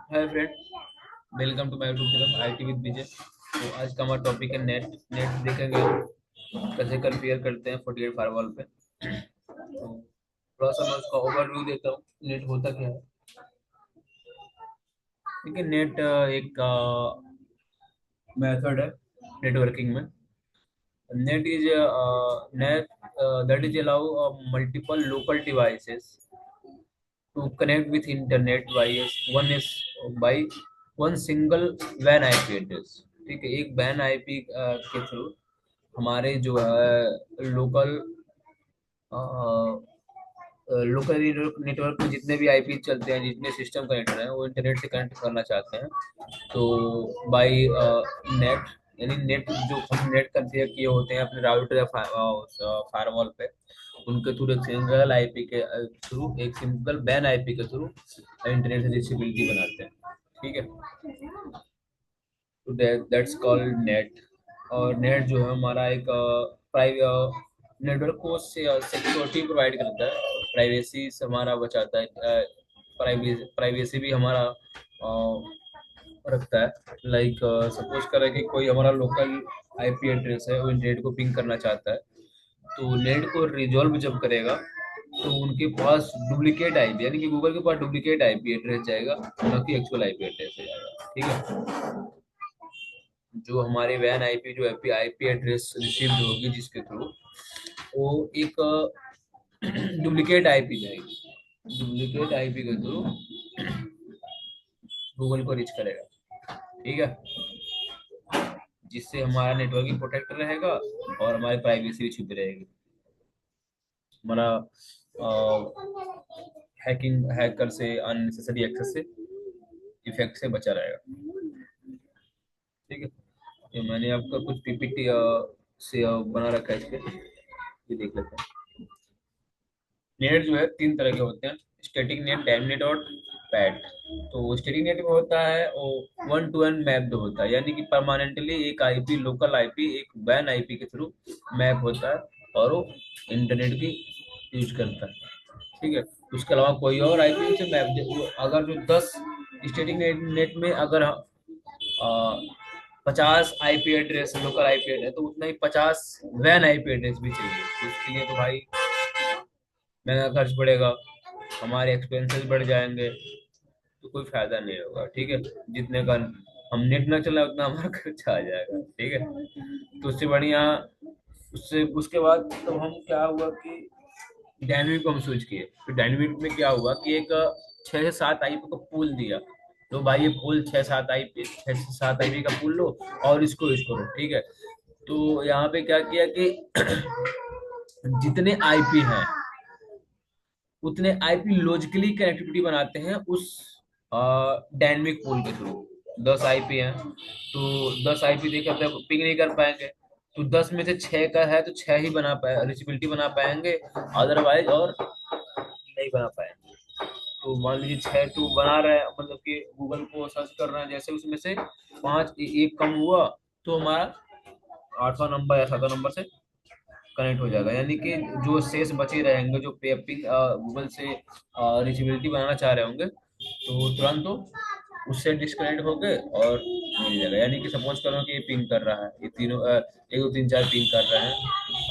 Hi friend, welcome to my YouTube channel IT with Vijay. तो आज का हमारा टॉपिक है नेट। नेट देखेंगे हम कैसे कन्फिगर करते हैं 48 फायरवॉल पे। तो थोड़ा सा मैं उसका ओवरव्यू देता हूँ, नेट होता क्या है। ठीक है, नेट एक मेथड है नेटवर्किंग में। Net is net that is allow multiple local devices to connect with internet by by one single WAN IP address। ठीक है, एक WAN IP के थ्रू हमारे जो है लोकल लोकल नेटवर्क में जितने भी आईपी चलते हैं, जितने सिस्टम कनेक्टर हैं, वो इंटरनेट से कनेक्ट करना चाहते हैं। तो बाई नेट, यानी नेट जो हम नेट कॉन्फ़िगर किए होते हैं अपने राउटर या फायरवॉल पे, उनके थ्रू एक सिंगल आईपी के थ्रू, एक सिंगल बैन आईपी के थ्रू इंटरनेट से रीचेबिलिटी बनाते हैं। ठीक है, तो दैट्स कॉल्ड नेट। और नेट जो है हमारा एक प्राइवेट नेटवर्क को सिक्योरिटी प्रोवाइड करता है, प्राइवेसी से हमारा बचाता है। प्राइवेसी भी हमारा रखता है। लाइक सपोज करें कि कोई हमारा लोकल आईपी एड्रेस है, वो इंटरनेट को पिंग करना चाहता है, तो नेट को रिजॉल्व जब करेगा तो उनके पास डुप्लीकेट आईपी, यानी कि गूगल के पास डुप्लीकेट आईपी एड्रेस जाएगा, ना कि एक्चुअल आईपी एड्रेस जाएगा। ठीक है, जो हमारे वैन आईपी जो आईपी आईपी एड्रेस रिसीव्ड होगी जिसके थ्रू, वो एक डुप्लीकेट आईपी जाएगी। डुप्लीकेट आईपी के थ्रू गूगल को रीच करेगा। ठीक है, जिससे हमारा नेटवर्किंग प्रोटेक्ट रहेगा और हमारी प्राइवेसी भी छुपी रहेगी। हमारा हैकर से, अननेसेसरी एक्सेस से, इफेक्ट से बचा रहेगा। ठीक है, ये मैंने आपका कुछ पीपीटी से बना रखा है इस पे, ये देख लेते हैं। नेट जो है तीन तरह के होते हैं: स्टैटिक नेट, डायनेमिक नेट और पैड। तो स्टैटिक नेट में होता है वो वन टू वन मैप्ड होता है, यानी कि परमानेंटली एक आईपी, लोकल आईपी एक वैन आईपी के थ्रू मैप होता है और वो इंटरनेट की यूज करता है। ठीक है, उसके अलावा कोई और आईपी से मैप, अगर जो 10 स्टैटिक नेट में अगर 50 IP address local IP address, तो उतना ही 50 वैन आईपी एड्रेस भी चाहिए। तो उसके लिए तो भाई महंगा खर्च पड़ेगा, हमारे एक्सपेंसेस बढ़ जाएंगे, तो कोई फायदा नहीं होगा। ठीक है, जितने का हम नेट ना चला उतना हमारा खर्चा आ जाएगा। ठीक है, तो उससे बढ़िया, उससे उसके बाद तो हम क्या हुआ कि डायनेमिक को हम स्विच किए। तो डायनेमिक में क्या हुआ कि एक 6 से 7 आईपी को पूल दिया। तो भाई ये पूल 6 से 7 आईपी का पूल लो और इसको यूज करो। ठीक है, तो यहाँ पे क्या किया कि जितने आईपी हैं उतने आईपी लॉजिकली कनेक्टिविटी बनाते हैं उस डायनेमिक पूल के थ्रू। 10 आईपी हैं, तो 10 आईपी देकर पिंग नहीं कर पाएंगे, तो 10 में से 6 का है तो 6 ही बना पाए, रिचेबिलिटी बना पाएंगे, अदरवाइज और नहीं बना पाएंगे। तो मान लीजिए 6 टू बना रहे हैं, मतलब कि गूगल को सर्च कर रहे हैं, जैसे उसमें से 5 एक कम हुआ, तो हमारा 8वां नंबर या 7वां नंबर से कनेक्ट हो जाएगा। यानी कि जो शेष बचे रहेंगे, जो पेपिंग गूगल से रीचेबिलिटी बनाना चाह रहे होंगे, तो तुरंत तो उससे डिस्कनेक्ट हो गए और मिल जाएगा। यानी कि सपोज करो कि ये पिंग कर रहा है, ये तीनों 1 2 3 4 पिंग कर रहे हैं,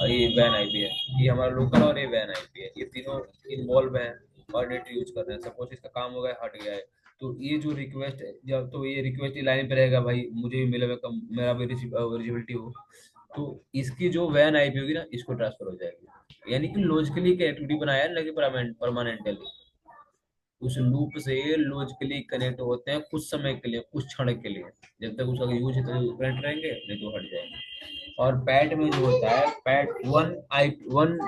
और ये वैन आईपी है, ये हमारा लोकल और ये वैन आईपी है, ये तीनों इन्वॉल्व हैं और नेट यूज कर रहे हैं। सपोज इसका काम हो गया, हट गया है, तो ये जो रिक्वेस्ट है, जब तो ये रिक्वेस्ट लाइन पे रहेगा, भाई मुझे भी मिले, मेरा भी रिचेबिलिटी हो, तो इसकी जो वैन आईपी होगी ना, इसको ट्रांसफर हो जाएगी। यानी कि लॉजिकली कनेक्टिविटी बनाया है, ना कि परमानेंटली। उस लूप से लॉजिकली कनेक्ट होते हैं कुछ समय के लिए, कुछ क्षण के लिए, जब तक उसका यूज है तो कनेक्ट रहेंगे, नहीं तो हट जाएंगे। और पैट में जो होता है, पैट वन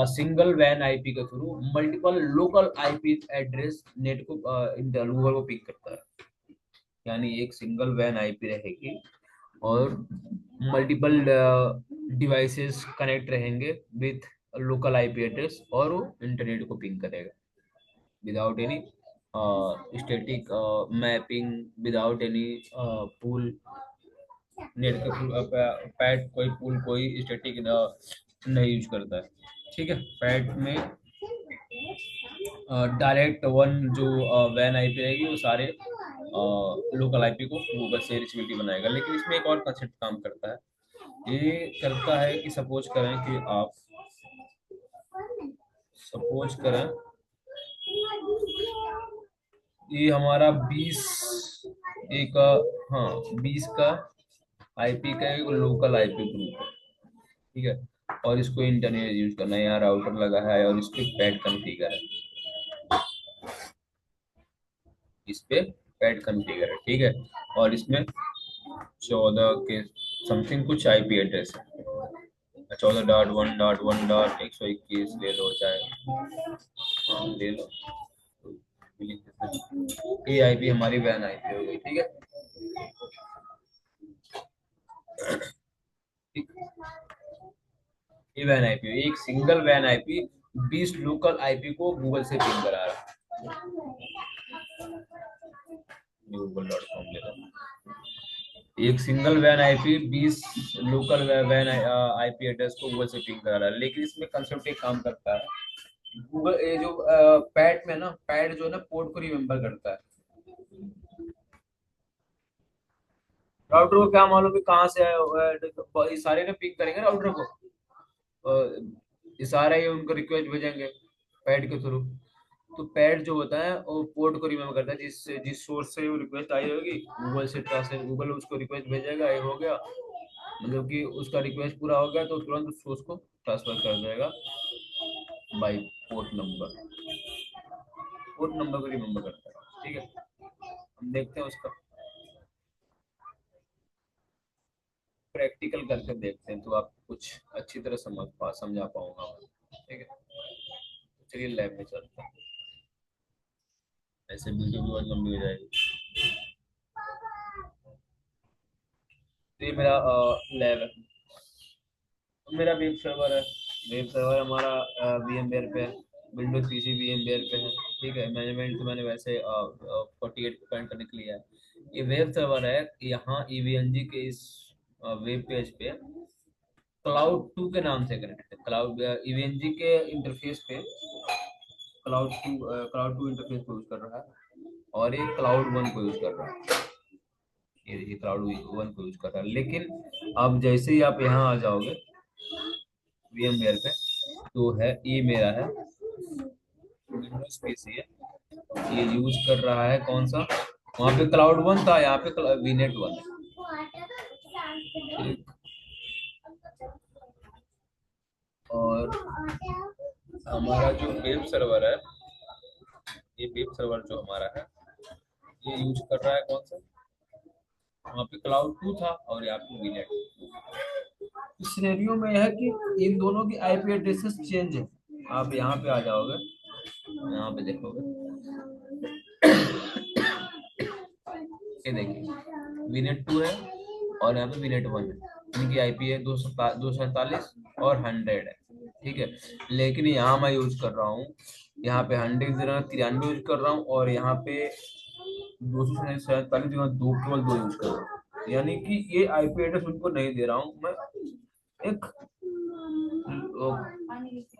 सिंगल वैन आईपी के through multiple local IP address NAT को गूगल को पिक करता है। यानी एक सिंगल वैन आईपी रहेगी और मल्टीपल डिवाइसेस कनेक्ट रहेंगे विथ लोकल आईपी एड्रेस, और वो इंटरनेट को पिंग करेगा without any static mapping, without any pool. NAT के पैड कोई पूल, कोई स्टैटिक नहीं यूज करता है। ठीक है, पैड में डायरेक्ट वन जो वैन आईपी रहेगी, वो सारे लोकल आईपी को गूगल से रीचेबिलिटी बनाएगा। लेकिन इसमें एक और कंसेप्ट काम करता है। ये करता है कि सपोज करें ये हमारा 20 एक हाँ 20 का आईपी का एक लोकल आईपी ग्रुप है, ठीक है। और इसको इंटरनेट यूज करना है, यहाँ राउटर लगा है और इस पे पैड कॉन्फ़िगर है, इस पे पैड कॉन्फ़िगर है, ठीक है। और इसमें 14 के समथिंग कुछ आईपी एड्रेस है, 14.1.1.121 ले लो चाहे, हाँ ले लो। ये आईपी हमारी वैन आईपी हो गई, ठीक है। ठीक, ये वैन आईपी, एक सिंगल वैन आईपी 20 लोकल आईपी को गूगल से पिंग करा रहा है। google.com ले लो, एक सिंगल वैन आईपी 20 लोकल वैन आईपी एड्रेस को गूगल से पिंग करा रहा है। लेकिन इसमें कंसेप्ट एक काम करता है, गूगल ये जो पैड में ना, पैड जो है ना पोर्ट को रिमेम्बर करता है। राउटर को क्या मालूम है कहाँ से आया हुआ है, तो ये सारे ना पिंग करेंगे राउटर को, ये सारे ही उनको रिक्वेस्ट भेजेंगे पैड के थ्रू। तो पैड जो होता है वो पोर्ट को रिमेम्बर करता है, जिस सोर्स से वो रिक्वेस्ट आई होगी गूगल से ट्रांसलेट, गूगल उसको रिक्वेस्ट भेजेगा, ये हो गया मतलब कि उसका रिक्वेस्ट पूरा हो गया तो तुरंत उस सोर्स को ट्रांसफर कर देगा बाई पोर्ट नंबर को रिमेम्बर करता है, ठीक है। हम देखते हैं उसका प्रैक्टिकल करके देखते हैं, तो आप कुछ अच्छी तरह समझा पाऊंगा, ठीक है। चलिए लैब में चलते हैं, ऐसे वीडियो भी बहुत लंबी हो जाएगी। तो ये मेरा लैब है, मेरा वेब सर्वर हमारा VMware पे है, विंडोज पीसी VMware पे है, ठीक है। मैनेजमेंट तो मैंने वैसे 48 पॉइंट करने के लिए है। ये वेब सर्वर है, यहाँ EVNG के इस वेब पेज पे क्लाउड 2 के नाम से कनेक्टेड है। क्लाउड EVNG के इंटरफेस पे क्लाउड 2 इंटरफेस को यूज कर रहा है, और ये क्लाउड 1 को यूज कर रहा है। ये क्लाउड 1 को यूज कर रहा है। लेकिन अब जैसे ही आप यहाँ आ जाओगे VMware पे, तो है ये मेरा है विंडोज पीसी है, ये यूज कर रहा है कौन सा, वहाँ पे क्लाउड 1 था, यहाँ पे वीनेट 1 है, ठीक। और हमारा जो वेब सर्वर है, ये वेब सर्वर जो हमारा है ये यूज कर रहा है कौन सा, वहाँ पे क्लाउड 2 था और यहाँ पे वीनेट। इस सिनेरियो में यह है कि इन दोनों की आईपी एड्रेसेस चेंज है। आप यहाँ पे आ जाओगे, यहाँ पे देखोगे, ये देखिए विनेट 2 है और यहाँ पे विनेट 1 है। इनकी आईपी है 247 और 100 है, ठीक है। लेकिन यहाँ मैं यूज कर रहा हूँ, यहाँ पे 100 93 यूज कर रहा हूँ, और यहाँ पे 247 जगह दो केवल दो यूज कर रहा हूँ। यानी कि ये आईपी एड्रेस उनको नहीं दे रहा हूँ मैं, एक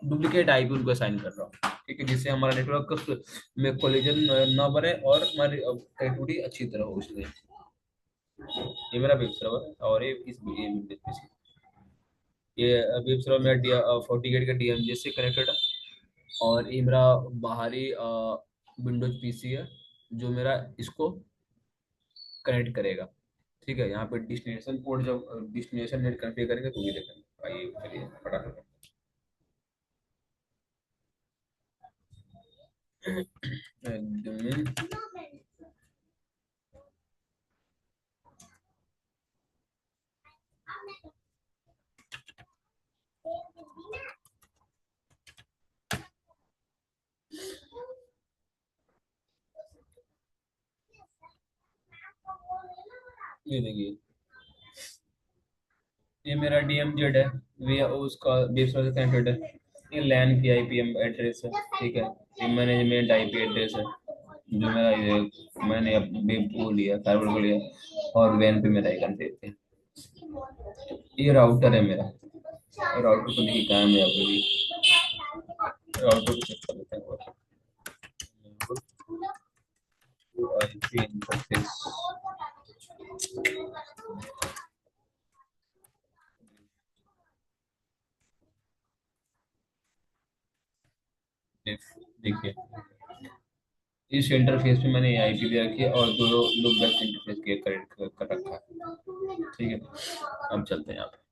डुप्लीकेट आईपी उनको असाइन कर रहा हूँ, ठीक है, जिससे हमारा नेटवर्क में कोलिजन ना बने और हमारी कनेक्टिविटी अच्छी तरह हो। इसलिए ये मेरा वेब सर्वर है, और ये वेब सर्वर मेरा 48 का DMZ से कनेक्टेड है, और ये मेरा बाहरी विंडोज पीसी है जो मेरा इसको कनेक्ट करेगा, ठीक है। यहाँ पे डेस्टिनेशन पोर्ट, जब डेस्टिनेशन नेट कनेक्ट करेंगे तो भी देखेंगे। आइए चलिए फटाफट admin, ये देखिए ये मेरा DMZ है, उसका वेब सर्वर से कनेक्टेड है। ये लैन की IPM एड्रेस है, ठीक है। ये मैनेजमेंट IP एड्रेस है, जो मेरा ये मैंने वेब को लिया, सर्वर को लिया, और वैन पे मेरा आइकन देते हैं। ये राउटर है मेरा, राउटर को देखिए कहाँ है मेरा राउटर को चेक कर लेते हैं। IP interface. देखिए, इस इंटरफेस पे मैंने आईपी दे रखी है और दो लुक बैक इंटरफेस के करेक्ट कर रखा है। ठीक है, अब चलते हैं यहाँ पे।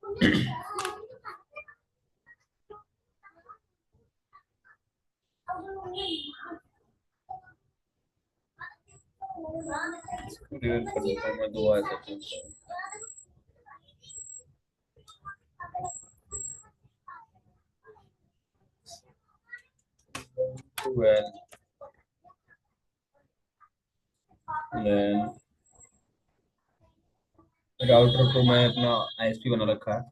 क्लियर कर देता हूँ मैं, दो आए थे। वेल राउटर को मैं अपना आईएसपी बना रखा है।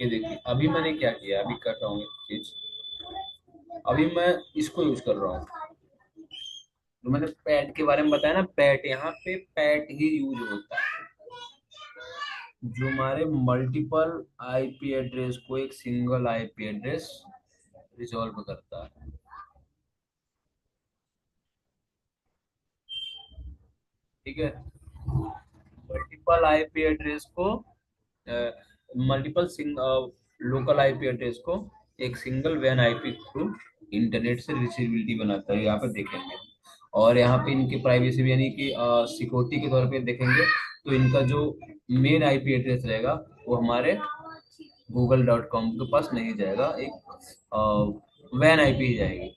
ये देखिए, अभी मैंने क्या किया, अभी कर रहा हूँ एक चीज। अभी मैं इसको यूज कर रहा हूँ, जो मैंने पैट के बारे में बताया ना, पैट, यहाँ पे पैट ही यूज होता है, जो हमारे मल्टीपल आईपी एड्रेस को एक सिंगल आईपी एड्रेस रिजॉल्व करता है। ठीक है, मल्टीपल आईपी एड्रेस को, मल्टीपल लोकल आईपी एड्रेस को एक सिंगल वैन आईपी थ्रू इंटरनेट से रिसीवेबिलिटी बनाता है। यहाँ पे देखेंगे, और यहाँ पे इनकी प्राइवेसी भी, यानी कि सिक्योरिटी के तौर पे देखेंगे, तो इनका जो मेन आईपी एड्रेस रहेगा वो हमारे google.com के पास नहीं जाएगा, एक वैन आईपी जाएगी,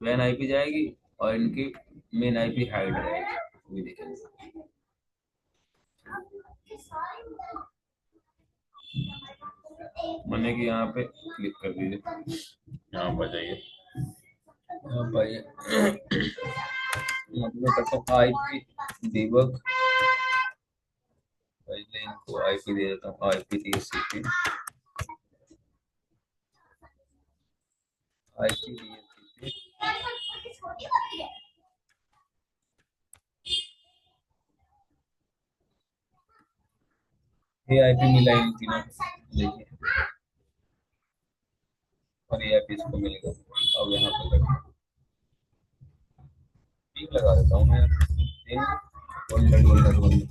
वैन आईपी जाएगी, और इनकी मेन आईपी हाइड रहेगी। ये देखेंगे, मैंने कि यहाँ पे क्लिक कर दीजिए, यहाँ पर जाइए, यहाँ पर आइए। मैं करता हूँ आईपी डिबग, पहले इनको आईपी दे देता हूँ, आईपी डीएचसीपी, आईपी डीएचसीपी। ये आईपी मिला इन तीनों, देखिए, और ये आईपी इसको मिलेगा। अब यहाँ पे ठीक लगा देता हूँ मैं, इन गोल्डन गोल्डन गोल्डन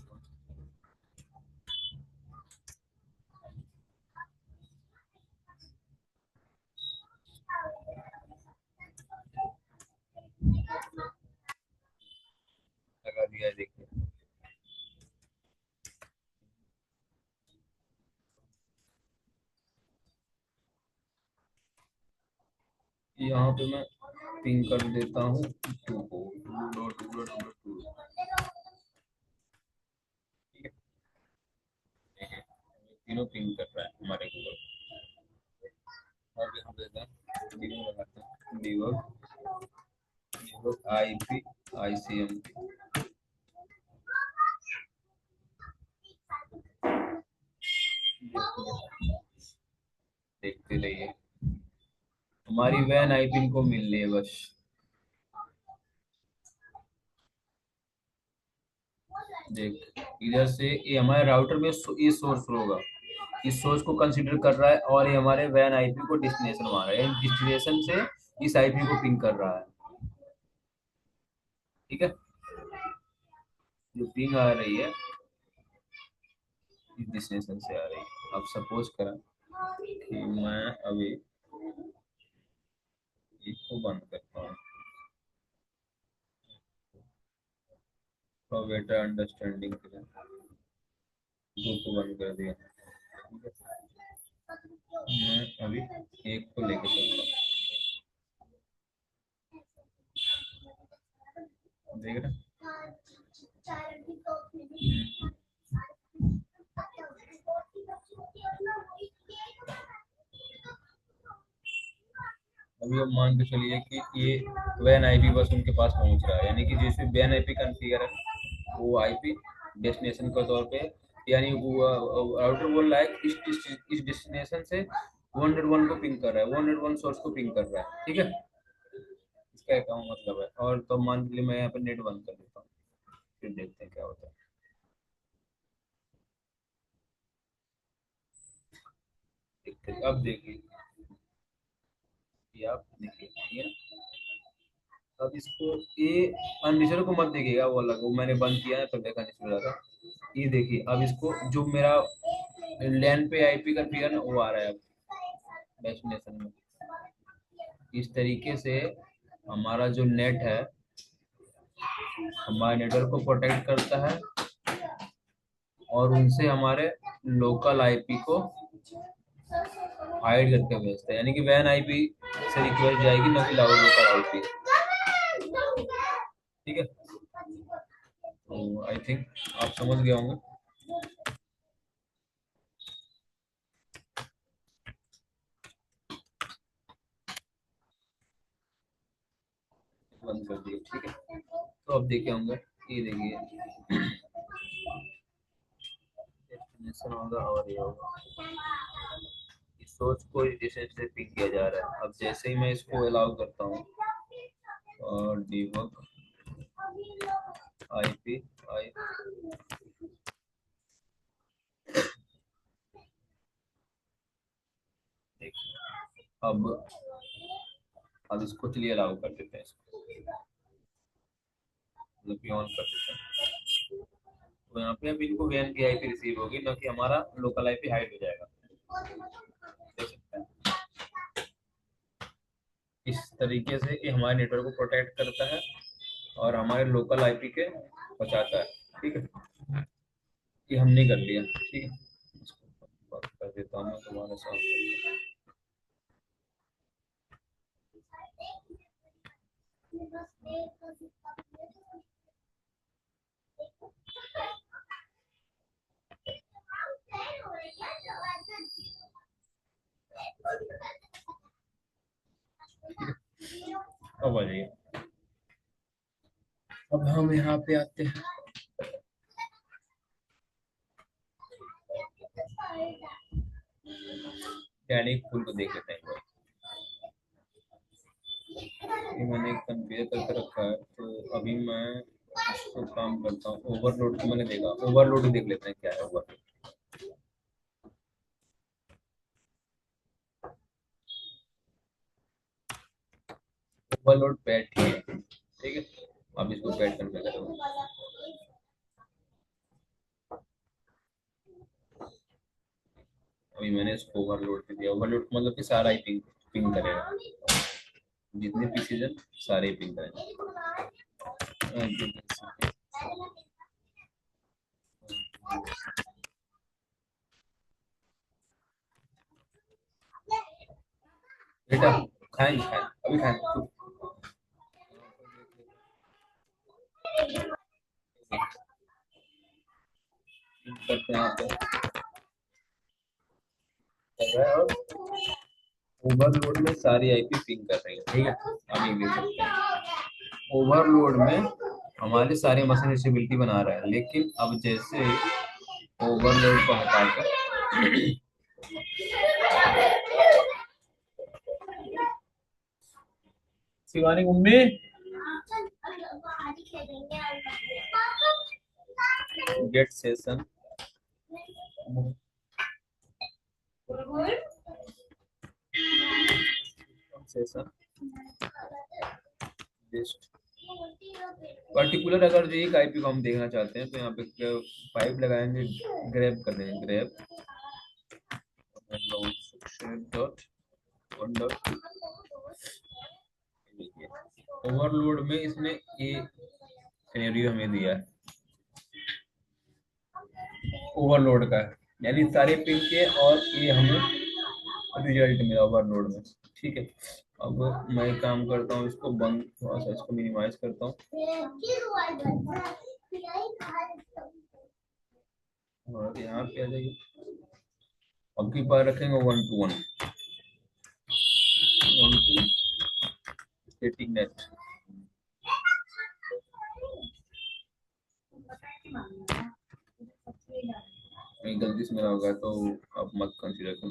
लगा दिया है, देखिए। यहाँ पे मैं पिंग कर देता हूँ टू को, to dot to dot to. ठीक है, देखिए, तीनों पिंग कर रहा है हमारे गूगल। अब हम देते हैं डिबग, लगाते हैं डिबग, डिबग आईपी आईसीएमपी। देखते रहिए, हमारी वैन आईपी को मिल रही है बस। देख, इधर से ये हमारे राउटर में ये सोर्स होगा, इस सोर्स को कंसीडर कर रहा है, और ये हमारे वैन आईपी को डेस्टिनेशन मान रहा है, डेस्टिनेशन से इस आईपी को पिंग कर रहा है। ठीक है, जो पिंग आ रही है इस डेस्टिनेशन से आ रही है। अब सपोज करा कि मैं अभी इसको बंद करता हूँ फॉर बेटर अंडरस्टैंडिंग के लिए, दो को बंद कर दिया। ठीक है, मैं अभी एक को लेके चलता हूँ, देख रहे हैं? अभी अब मान के चलिए कि ये वैन आईपी बस उनके पास पहुंच रहा है, यानी कि जिसमें वैन आईपी कॉन्फ़िगर है वो आईपी डेस्टिनेशन के तौर पे, यानी वो राउटर बोल रहा है कि इस डेस्टिनेशन से 101 को पिंग कर रहा है, 101 सोर्स को पिंग कर रहा है। ठीक है, इसका क्या मतलब है, और तो मान के लिए मैं यहाँ पे नेट बंद कर देता हूँ, फिर देखते हैं क्या होता है। अब देखिए, ये आप देखिए, ठीक है। अब इसको ये अनरिजर्व को मत देखिएगा, वो अलग, वो मैंने बंद किया है तो देखा नहीं चल रहा था। ये देखिए, अब इसको जो मेरा लैन पे आईपी का फिगर ना वो आ रहा है अब डेस्टिनेशन में। इस तरीके से हमारा जो नेट है हमारे नेटवर्क को प्रोटेक्ट करता है और उनसे हमारे लोकल आईपी को हाइड करके भेजता है, यानी कि वैन आईपी से रिक्वेस्ट जाएगी ना कि लोकल आईपी। ठीक है, तो आई थिंक आप समझ गए होंगे। बंद कर दिए, ठीक है। तो अब देखे होंगे, ये देखिए डेस्टिनेशन होगा और ये होगा, इस सोच को इस डिस्टेंस से पिक किया जा रहा है। अब जैसे ही मैं इसको अलाउ करता हूँ और डिबग आईपी आई, अब अब इसको चलिए अलाउ कर देते हैं, इसको मतलब कि ऑन कर देते हैं। तो यहाँ पे अब इनको वीएन की आईपी रिसीव होगी, ना कि हमारा लोकल आईपी हाइड हो जाएगा। देख सकते हैं इस तरीके से ये हमारे नेटवर्क को प्रोटेक्ट करता है और हमारे लोकल आईपी के बचाता है। ठीक है, ये हमने कर लिया। ठीक है, इसको बंद कर देता हूँ मैं दोबारा से। अब आ जाइए, अब हम यहाँ पे आते हैं। डैनिक फूल को देख लेते हैं। ये मैंने कन्फिगर करके रखा है, तो अभी मैं इसको काम करता हूँ। ओवरलोड को मैंने देखा, ओवरलोड देख लेते हैं क्या है ओवरलोड। ओवरलोड पैड ठीक है, ठीक है। अब इसको पैड कन्फिगर करूँगा। अभी मैंने इसको ओवरलोड पे दिया। ओवरलोड मतलब कि सारा ही पिंग पिंग करेगा, जितने पीसेज हैं सारे ही पिंग करेंगे। बेटा खाएंगे, खाएंगे अभी खाएंगे। करते हैं यहाँ पे कर रहा है और ओवरलोड में सारी आईपी पिंग कर रही है। ठीक है, अब ये देख सकते हैं ओवरलोड में हमारे सारे मशीन स्टेबिलिटी बना रहा है, लेकिन अब जैसे ओवरलोड को हटाकर शिवानी मम्मी get session session list particular, अगर जो एक आईपी को हम देखना चाहते हैं तो यहाँ पे पाइप लगाएंगे, ग्रैब कर देंगे, grab dot one dot. Overload में इसने ये सिनेरियो हमें दिया है ओवरलोड का, यानी सारे पिन के, और ये हमें रिजल्ट मिला ओवरलोड में। ठीक है, अब मैं काम करता हूँ, इसको बंद, थोड़ा सा इसको मिनिमाइज करता हूँ और यहाँ पे आ जाइए। अब की बार रखेंगे 1 to 1 1 to स्टेटिक नेट। कहीं गलती से मेरा होगा तो आप मत कंसीडर करो।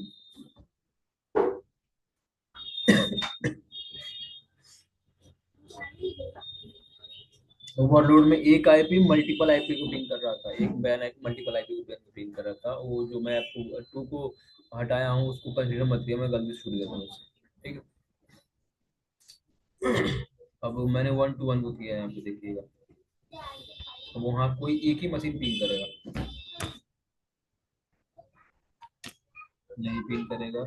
ओवरलोड में एक आईपी मल्टीपल आईपी को पिंग कर रहा था, एक बैन आईपी मल्टीपल आईपी को पिंग कर रहा रहा था, वो जो मैं टू को हटाया हूँ उसको कंसीडर मत किया, मैं गलती से छूट गया था मुझसे। ठीक है, अब मैंने 1 to 1 को किया है, यहाँ पे देखिएगा। अब वहाँ कोई एक ही मशीन पिंग करेगा, नहीं पिंग करेगा,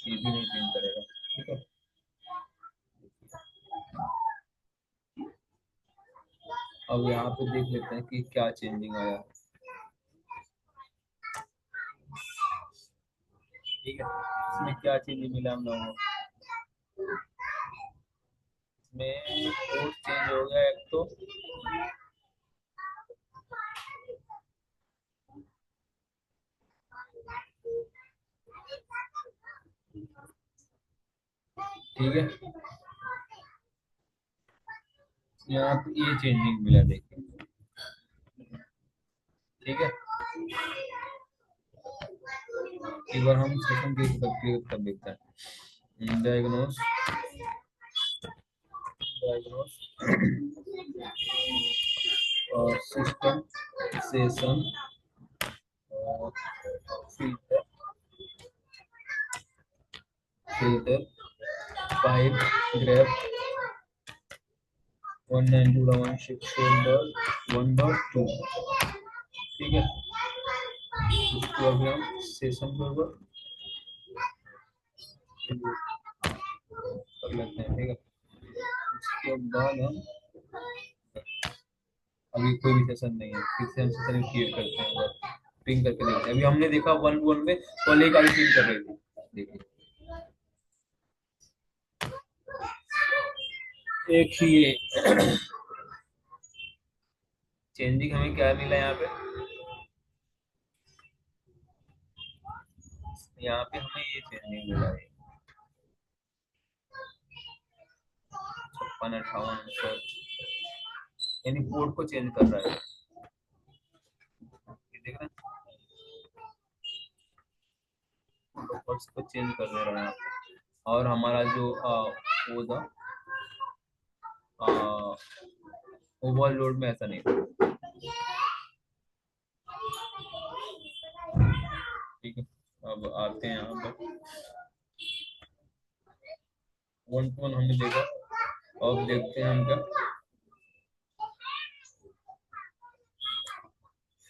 ये भी नहीं पिंग करेगा। ठीक है, अब यहाँ पे देख लेते हैं कि क्या चेंजिंग आया। ठीक है, इसमें क्या चेंजिंग मिला हम लोगों को, इसमें कोड चेंज हो गया एक तो। ठीक है, यहाँ पे ये चेंजिंग मिला देखिए। ठीक है, एक बार हम सेशन क्लियर कर देते हैं। डायग्नोस डायग्नोस और सिस्टम सेशन और फिल्टर फिल्टर पाइप ग्रेप 192.168.1.2। ठीक है, इसको अभी हम सेशन पर कर लेते हैं। ठीक है, उसके बाद हम अभी कोई भी सेशन नहीं है, फिर से हम सेशन क्रिएट करते हैं, पिंग करके देखते हैं। अभी हमने देखा 1 to 1 में कल एक आदमी पिंग कर रही थी, देखिए एक ही ये चेंजिंग हमें क्या मिला यहाँ पे, यहाँ पे हमें ये चेंजिंग मिला है 56, 58, 59, यानी पोर्ट को चेंज कर रहा है। ये देख रहे हैं, पोर्ट्स को चेंज कर दे रहा है। और हमारा जो वो था ओवरलोड में ऐसा नहीं था। ठीक है, अब आते हैं यहाँ पर 1 to 1 हमने देखा। अब देखते हैं हम क्या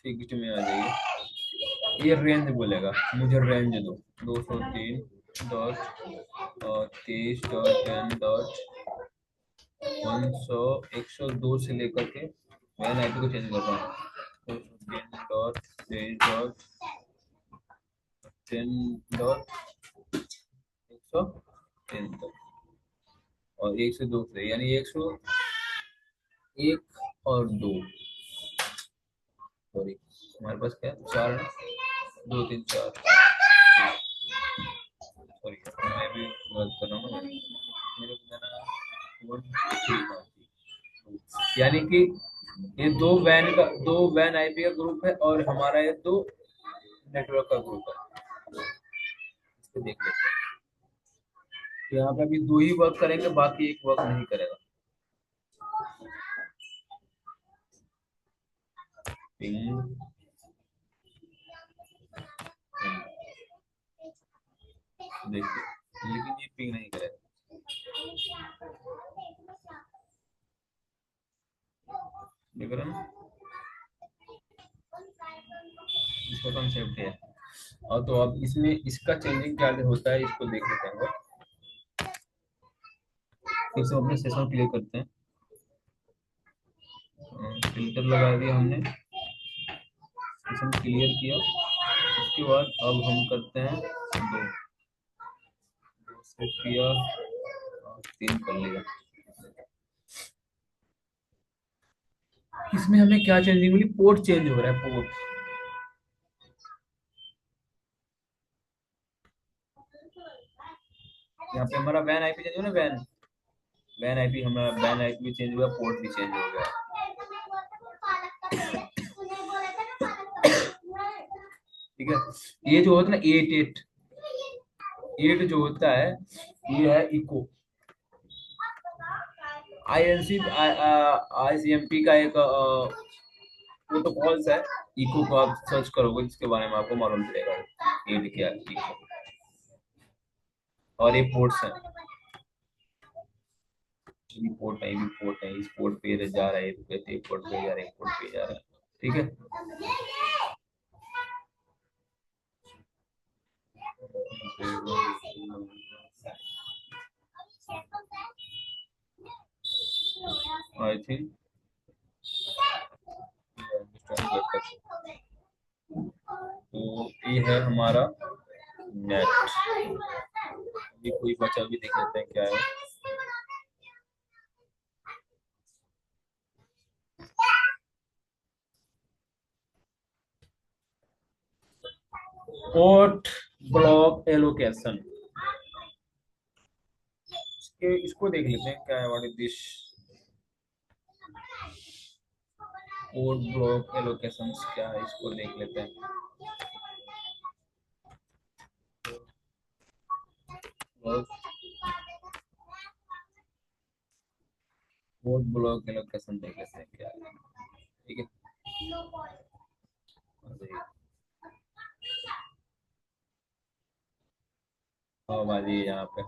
फिक्स्ड में आ जाइए। ये रेंज बोलेगा, मुझे रेंज दो 203.23.10.102 से लेकर के मैं आईपी को चेंज कर रहा हूँ 203.23.10.110 तक, और 1 से 2 से, यानी 101 और 2, सॉरी हमारे पास क्या है, 4 2 3 4, सॉरी मैं भी गलत कर रहा हूँ ना, मेरे को देना 1 3 यानी कि ये दो वैन आईपी का ग्रुप है और हमारा ये दो नेटवर्क का ग्रुप है। इसको देख लेते हैं, तो यहाँ पे अभी दो ही वर्क करेंगे, बाकी एक वर्क नहीं करेगा। पिंग देखिए, लेकिन ये पिंग नहीं करेगा। देख रहे हैं ना, इसका कॉन्सेप्ट है। और तो अब इसमें इसका चेंजिंग क्या होता है इसको देख लेते हैं। फिर से अपने सेशन क्लियर करते हैं, फिल्टर लगा दिया हमने, सेशन क्लियर किया। उसके बाद अब हम करते हैं दो से किया और 3 कर लिया। इसमें हमें क्या चेंजिंग मिली, पोर्ट चेंज हो रहा है, पोर्ट। यहाँ पे हमारा वैन आईपी चेंज हो रहा है, वैन वैन आईपी हमारा वैन आईपी भी चेंज हुआ, पोर्ट भी चेंज हो गया। ठीक है, ये जो होता है ना 8 जो होता है, ये है इको। आईएनसी आईसीएमपी का एक वो तो कॉल्स है। इको को आप सर्च करोगे जिसके बारे में आपको मालूम चलेगा। ये लिखा है इको। और ये पोर्ट्स हैं। ये पोर्ट है, ये पोर्ट है, इस पोर्ट पे जा रहा है, तो कहते हैं पोर्ट पे जा रहा है, पोर्ट पे जा रहा है। ठीक है। आई थिंक तो ये है हमारा नेट। ये कोई बचा भी देख लेते हैं क्या है। पोर्ट ब्लॉक एलोकेशन, इसको देख लेते हैं क्या है, what is this. Port block allocation क्या है, इसको देख लेते हैं। पोर्ट ब्लॉक एलोकेशन देख लेते हैं क्या है। ठीक है। अब आ जाइए यहाँ पे,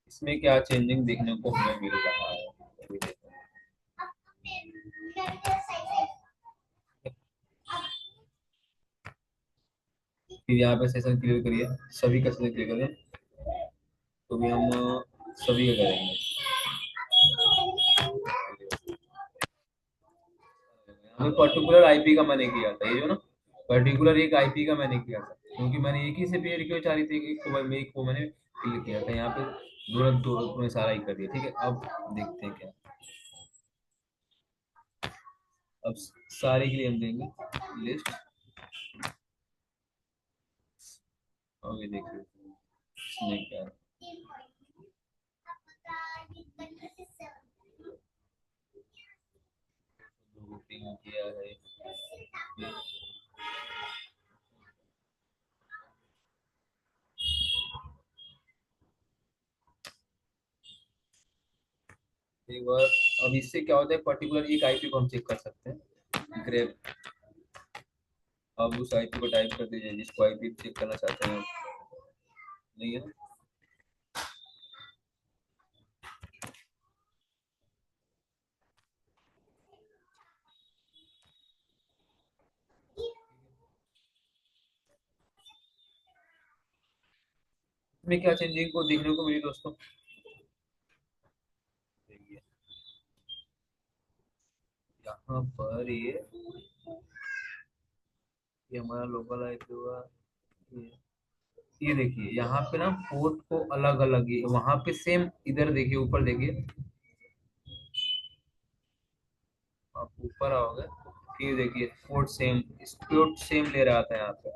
इसमें क्या चेंजिंग देखने को हमें मिल रहा है, अभी देखते हैं। फिर यहाँ पे सेशन क्लियर करिए, सभी का सेशन क्लियर करें। तो भी हम सभी का करेंगे। हमें पर्टिकुलर आईपी का मैंने किया था, ये जो ना पर्टिकुलर एक आईपी का मैंने किया था, क्योंकि मैंने एक ही से पे रिक्वेस्ट आ रही थी कि को मैंने क्लियर किया था। यहाँ पे तुरंत तुरंत सारा ही कर दिया। ठीक है, अब देखते हैं क्या। अब सारे के लिए हम देंगे लिस्ट। और ये देखिए इसमें क्या है। रूटिंग किया है। एक बार, अब इससे क्या होता है, पर्टिकुलर एक आईपी को हम चेक कर सकते हैं। ग्रेप, अब उस आईपी को टाइप कर दीजिए जिसको आईपी चेक करना चाहते हैं। नहीं है। इसमें क्या चेंजिंग को देखने को मिली दोस्तों, देखिए यहाँ पर ये हमारा लोकल आईपी हुआ। ये ये देखिए यहाँ पे ना पोर्ट को अलग अलग ही, वहां पे सेम, इधर देखिए ऊपर देखिए, आप ऊपर आओगे फिर देखिए पोर्ट सेम, पोर्ट सेम ले रहा था यहाँ पे।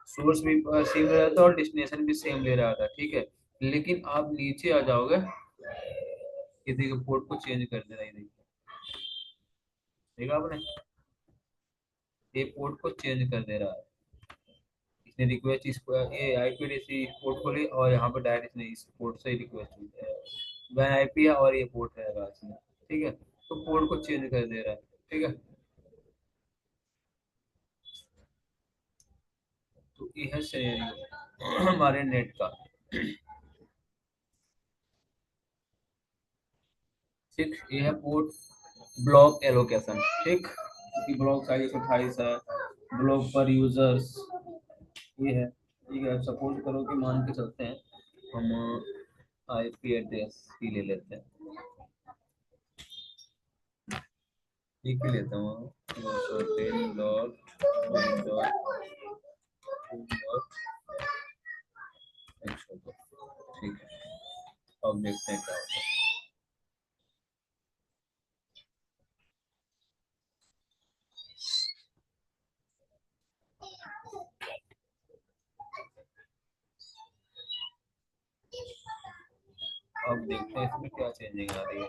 सोर्स भी सेम ले रहा था और डेस्टिनेशन भी सेम ले रहा था। ठीक है। लेकिन आप नीचे आ जाओगे, ये देखिए पोर्ट को चेंज कर दे रहा है, ये देखिए, देखा आपने, ये पोर्ट को चेंज कर दे रहा है। इसने रिक्वेस्ट इस ये आईपी से पोर्ट को ली और यहाँ पे डायरेक्ट इसने इस पोर्ट से रिक्वेस्ट ली। वह आईपी है और ये पोर्ट है इसमें। ठीक है, तो पोर्ट को चेंज कर दे रहा है। ठीक है, तो ये है सिनेरियो हमारे नेट का। ठीक, ये है पोर्ट ब्लॉक एलोकेशन। ठीक, कि ब्लॉक साइज 128 है, ब्लॉक पर यूजर्स ये है। ठीक है, सपोज करो कि मान के चलते हैं हम आईपी एड्रेस ही ले लेते हैं। ठीक ही लेता हूँ, 203.2.102। ठीक है, अब देखते हैं क्या होता है। अब देखते हैं इसमें क्या चेंजिंग आ रही है।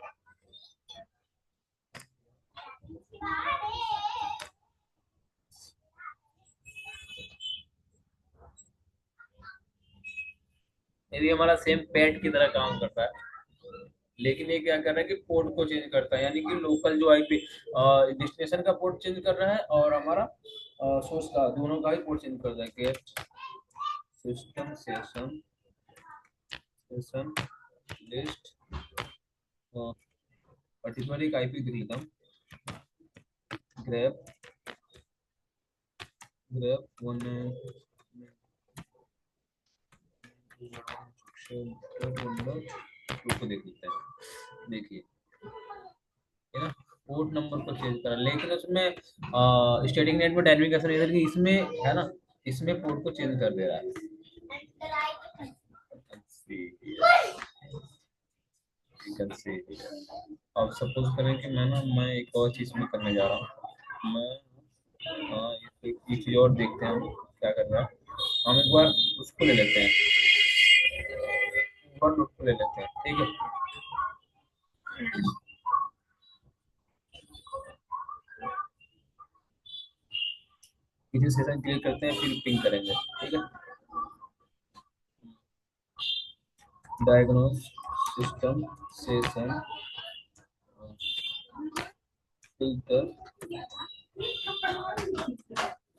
यदि हमारा सेम पैड की तरह काम करता है, लेकिन ये क्या कर रहा है कि पोर्ट को चेंज करता है, यानी कि लोकल जो आईपी डेस्टिनेशन का पोर्ट चेंज कर रहा है और हमारा सोर्स का, दोनों का ही पोर्ट चेंज कर रहा है। Get system session session list particular एक आईपी ग्रीदम ग्रैब ग्रैब वन को देख लेते हैं। देखिए, है ना, पोर्ट नंबर को चेंज करा, लेकिन उसमें स्टैटिक नेट में डायनेमिक ऐसा नहीं था कि इसमें, है ना, इसमें पोर्ट को चेंज कर दे रहा है। अब सपोज करें कि मैं एक और चीज में करने जा रहा हूँ। एक चीज और देखते हैं हम क्या कर रहा है। हम एक बार उसको ले लेते हैं, एक बार उसको ले लेते हैं, ठीक है। किसी सेशन क्लिक करते हैं, फिर पिंग करेंगे, ठीक है। Diagnose system session filter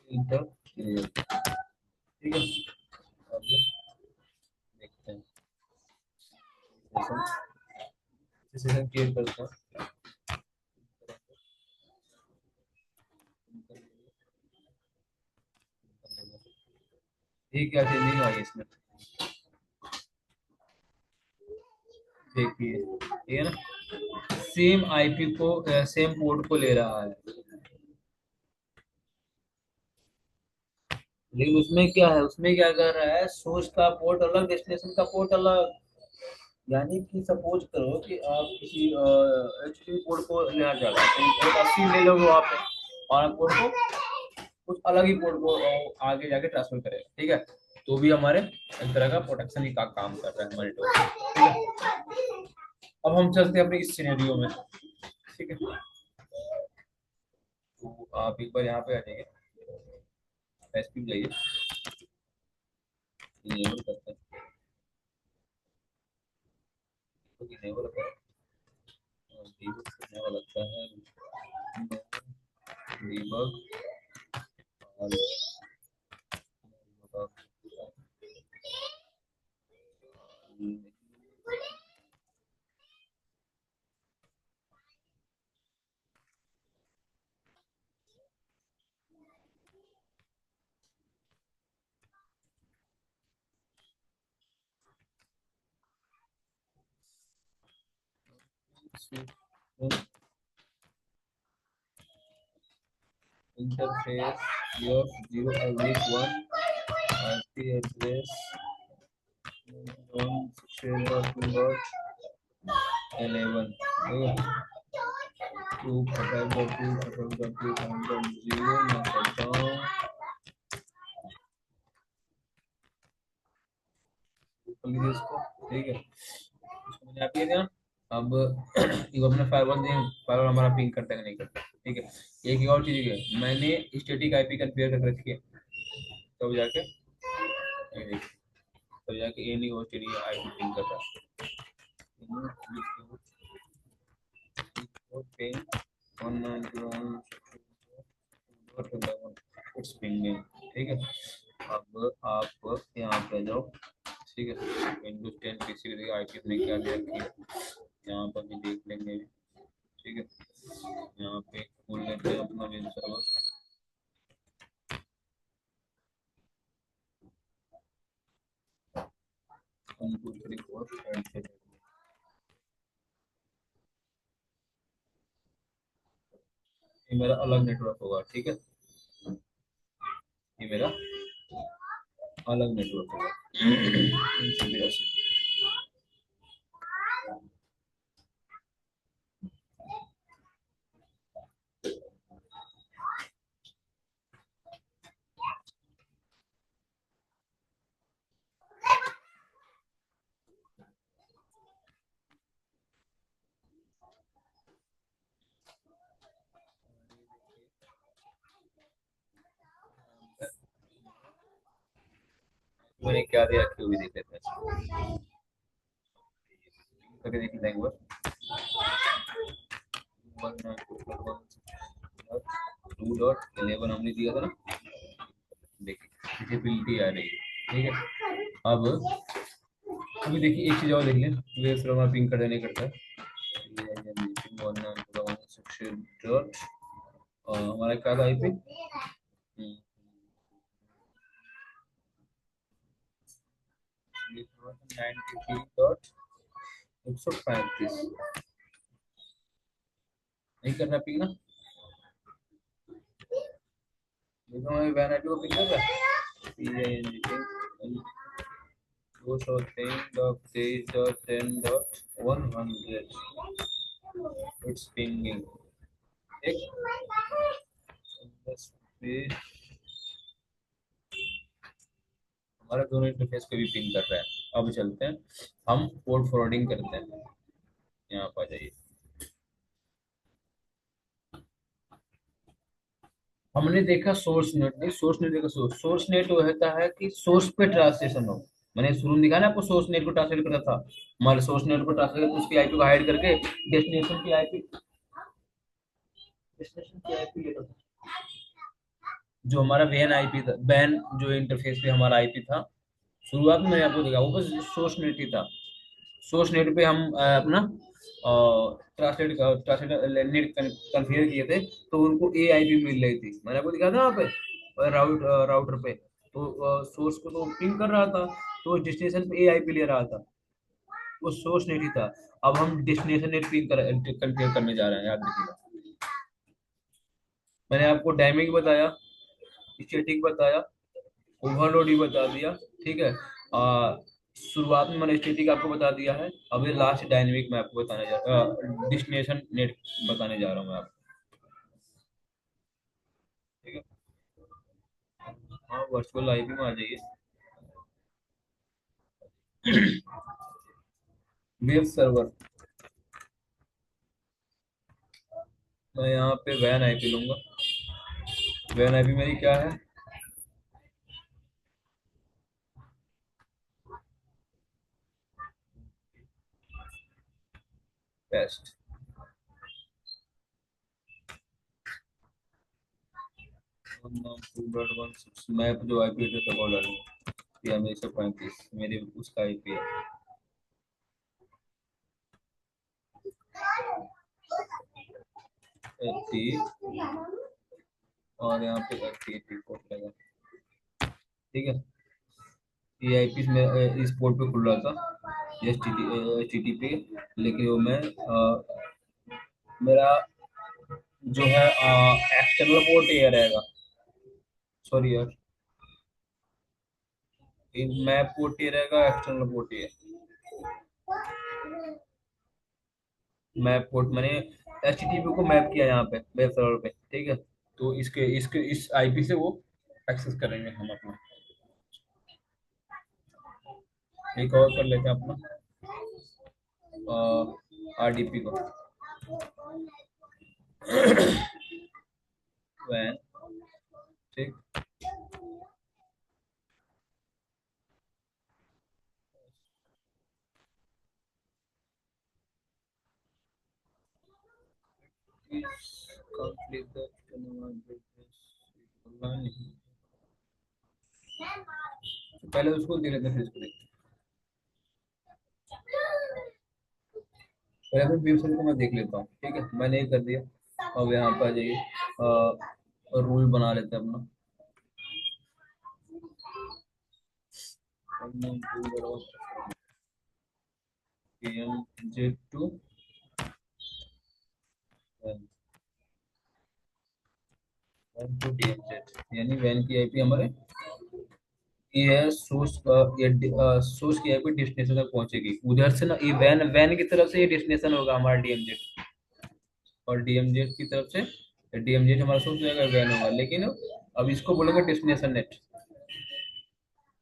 filter, ठीक है। अब देखते हैं सेशन, सेशन क्लियर करते हैं। ये क्या चेंजिंग आई है इसमें, देखिए, ये ना सेम आईपी को, सेम पोर्ट को ले रहा है, लेकिन उसमें क्या है, उसमें क्या कर रहा है, सोर्स का पोर्ट अलग, डेस्टिनेशन का पोर्ट अलग। यानी कि सपोज करो कि आप किसी एचटीटीपी पोर्ट को लेना चाहते हैं, तो पोर्ट 80 ले लोगे वहाँ पे, और आप पोर्ट को कुछ अलग ही पोर्ट को आगे जाके ट्रांसफर करेगा, ठीक है। तो भी हमारे एक तरह का प्रोटेक्शन ही का काम कर रहा है हमारे नेटवर्क, ठीक है। अब हम चलते हैं अपने इस सिनेरियो में, ठीक है। तो आप एक बार यहाँ पे आ जाइए, एसपी पे जाइए, इनेबल करते हैं, तो इनेबल करें, और डीबग करने वाला लगता है डीबग, और interface your 0 IP address 1.16.2.11, two five dot two five dot two five dot zero मैं करता हूँ, कर लीजिए इसको, ठीक है। इसको मैंने आप ये दिया। अब ये अपने फायरवॉल दें, फायरवॉल हमारा पिंग करता है कि नहीं करता, ठीक है। एक और चीज है, मैंने स्टैटिक आईपी कॉन्फ़िगर कर रखी है, तब जाके ये देखिए, तब जाके एनी स्टैटिक आईपी पिंग कर रहा है, पिंग 191.11 इट्स पिंगिंग, ठीक है। अब आप यहाँ पे जाओ, ठीक है। विंडोज 10 पीसी की आईपी ने क्या दे रखी है, यहाँ पर भी देख लेंगे, ठीक है। यहाँ पे खोल लेते हैं अपना विन सर्वर, ये मेरा अलग नेटवर्क होगा, ठीक है। ये मेरा अलग नेटवर्क होगा, इसी वजह से। मैंने क्या दिया, क्यों भी देख लेते हैं, करके देख लेंगे एक बार। 2.11 हमने दिया था ना, देखिए विजिबिलिटी आ रही है, ठीक है। अब अभी देखिए एक चीज और देख लें, वेव सर्वर पिंग करता नहीं करता हमारा क्या था आईपी, 93.135 नहीं करना पिंग ना, देखो हमारी वैन आईपी को पिंग कर रहा है, 210.3.10.100 इट्स पिंगिंग, ठीक। बस पे हमारा दोनों इंटरफेस को भी पिंग कर रहा है। अब चलते हैं, हम पोर्ट फॉरवर्डिंग करते हैं, यहाँ पर आ जाइए। हमने देखा सोर्स नेट, नहीं सोर्स नेट देखा, सोर्स नेट वो होता है कि सोर्स पे ट्रांसलेशन हो। मैंने शुरू में दिखा ना आपको, सोर्स नेट को ट्रांसलेट करता था, हमारे सोर्स नेट को ट्रांसलेट करके उसकी आईपी को हाइड करके डेस्टिनेशन की आईपी लेता था। जो हमारा वैन आईपी था, वैन जो इंटरफेस पे हमारा आईपी था, शुरुआत में मैंने आपको देखा वो बस सोर्स नेट ही था। सोर्स नेट पे हम अपना ट्रांसलेट ट्रांसलेट नेट कॉन्फ़िगर किए थे, तो उनको ए आई पी मिल रही थी, मैंने आपको दिखा था वहाँ पे राउटर पे। तो सोर्स को तो पिंग कर रहा था, तो डेस्टिनेशन पे ए आई पी ले रहा था, वो सोर्स नेट ही था। अब हम डेस्टिनेशन नेट पिंग कर कॉन्फ़िगर करने जा रहे हैं, याद रखिएगा। मैंने आपको डायनेमिक बताया, स्टैटिक बताया, ओवरलोड ही बता दिया, ठीक है। शुरुआत में मैंने स्टैटिक आपको बता दिया है, अब ये लास्ट डायनेमिक मैं आपको बताने जा डेस्टिनेशन नेट बताने जा रहा हूँ मैं आपको, ठीक है। हाँ वर्चुअल आईपी में आ जाइए। वेब सर्वर, मैं यहाँ पे वैन आईपी लूंगा। वैन आईपी मेरी क्या है, बेस्ट 192.16 मैप जो आईपी एड्रेस है वो डालूंगा, या मेरे से 35 मेरे उसका आईपी है, 80 और यहाँ पे 80 पोर्ट लगा, ठीक है। ये आईपी में इस पोर्ट पे खुल रहा था, एच टी टी पे, लेकिन वो मैं मेरा जो है एक्सटर्नल पोर्ट ये रहेगा, सॉरी यार, मैप पोर्ट ये रहेगा, एक्सटर्नल पोर्ट ये, मैप पोर्ट मैंने एच टी टी को मैप किया यहाँ पे वेब सर्वर पे, ठीक है। तो इसके इसके इस आईपी से वो एक्सेस करेंगे हम अपना। एक और कर लेते हैं अपना आरडीपी को, वैन, ठीक। कंप्लीट द पहले उसको दे लेते हैं, फिर इसको देखते हैं। पहले तो वेबसाइट को मैं देख लेता हूँ, ठीक है, मैंने ये कर दिया। अब यहाँ पर आ जाइए, रूल बना लेते हैं अपना, Z two one two D M Z, यानी वैन की आईपी हमारे ये है, सोर्स ये सोर्स की आईपी डेस्टिनेशन तक पहुंचेगी उधर से ना, ये वैन वैन की तरफ से ये डेस्टिनेशन होगा हमारा डीएमजेड, और डीएमजेड की तरफ से डीएमजेड हमारा सोर्स रहेगा, वैन होगा, लेकिन अब इसको बोलेंगे डेस्टिनेशन नेट,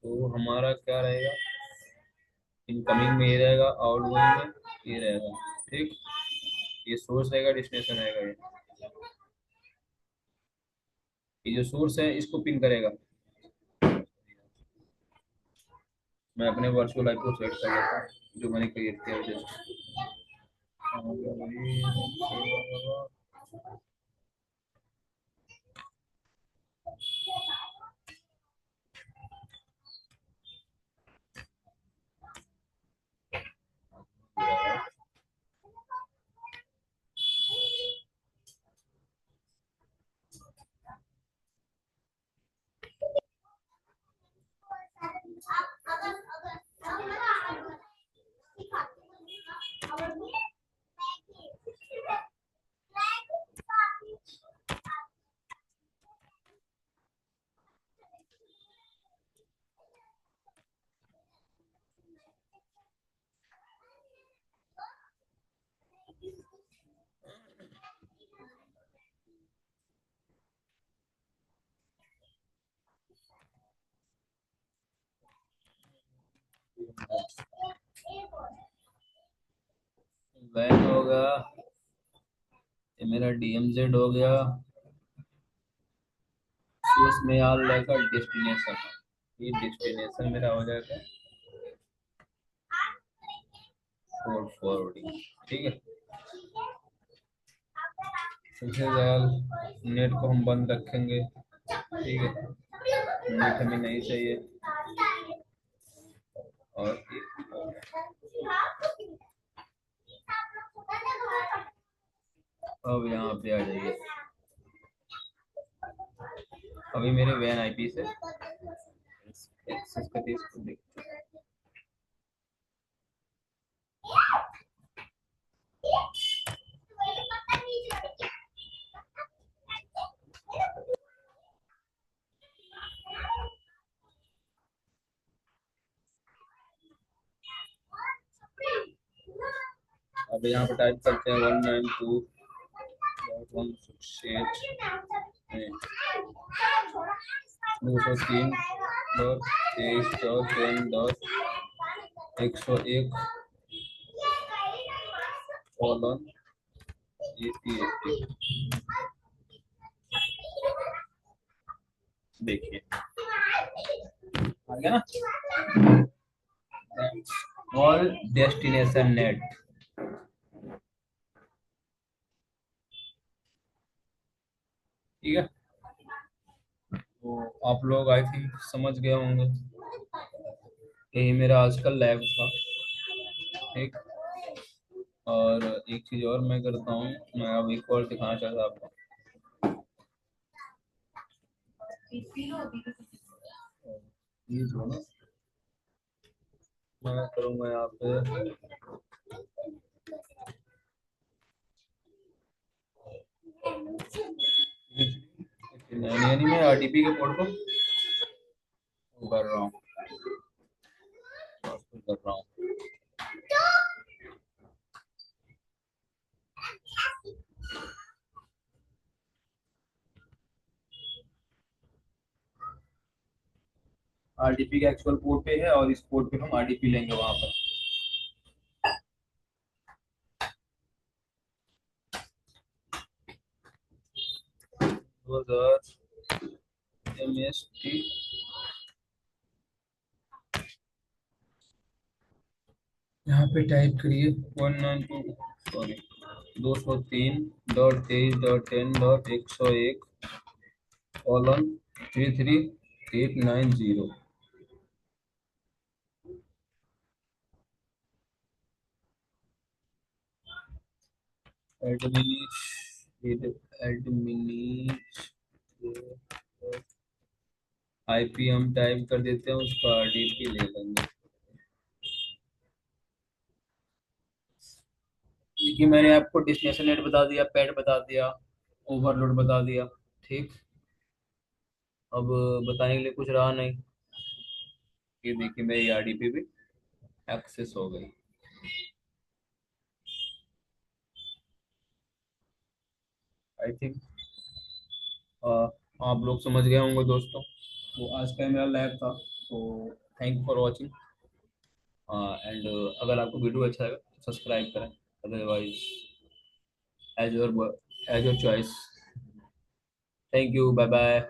तो हमारा क्या रहेगा, इनकमिंग में ये रहेगा, आउटगोइंग में ये रहेगा, ठीक। ये सोर्स रहेगा, डेस्टिनेशन रहेगा, ये जो सोर्स है इसको पिन करेगा, मैं अपने वर्चुअल लाइफ को सेट कर लेता हूँ जो मैंने क्रिएट किया जस्ट। हो गया भाई। वैन होगा, ये मेरा DMZ हो गया, तो उसमें आ रहेगा डेस्टिनेशन। ये डेस्टिनेशन मेरा हो जाएगा 440। ठीक है। सबसे ज़्यादा नेट को हम बंद रखेंगे। ठीक है, नेट हमें नहीं चाहिए। और अब यहाँ पे आ जाइए। अभी मेरे वैन IP से एक्सेस करके इसको देखते हैं। अब यहाँ पे टाइप करते हैं 192.168 203.23.10.101 कॉलन 8080। देखिए आ गया ना। All destination net. ठीक है, तो आप लोग आई थिंक समझ गए होंगे। यही मेरा आज का लैब था। ठीक। और एक चीज और मैं करता हूँ, मैं अब एक और दिखाना चाहता था आपको। ये जो ना मैं करूँगा यहाँ पे, यानी मैं RDP के पोर्ट को कर रहा हूँ, कर रहा हूँ। RDP का एक्चुअल पोर्ट पे है और इस पोर्ट पे हम RDP लेंगे वहां पर। 2000 MST। यहाँ पे टाइप करिए 192, सॉरी 203.23.10.101 कॉलन 33890। IP हम टाइप कर देते हैं, उसका RDP ले लेंगे। देखिए मैंने आपको डेस्टिनेशन नेट बता दिया, पैड बता दिया, ओवरलोड बता दिया। ठीक। अब बताने के लिए कुछ रहा नहीं। ये देखिए मेरी RDP भी एक्सेस हो गई। आई थिंक आप लोग समझ गए होंगे दोस्तों। तो आज का मेरा लैब था, तो thank you for watching. And अगर आपको वीडियो अच्छा लगा तो सब्सक्राइब करें, otherwise as your choice. Thank you, bye bye.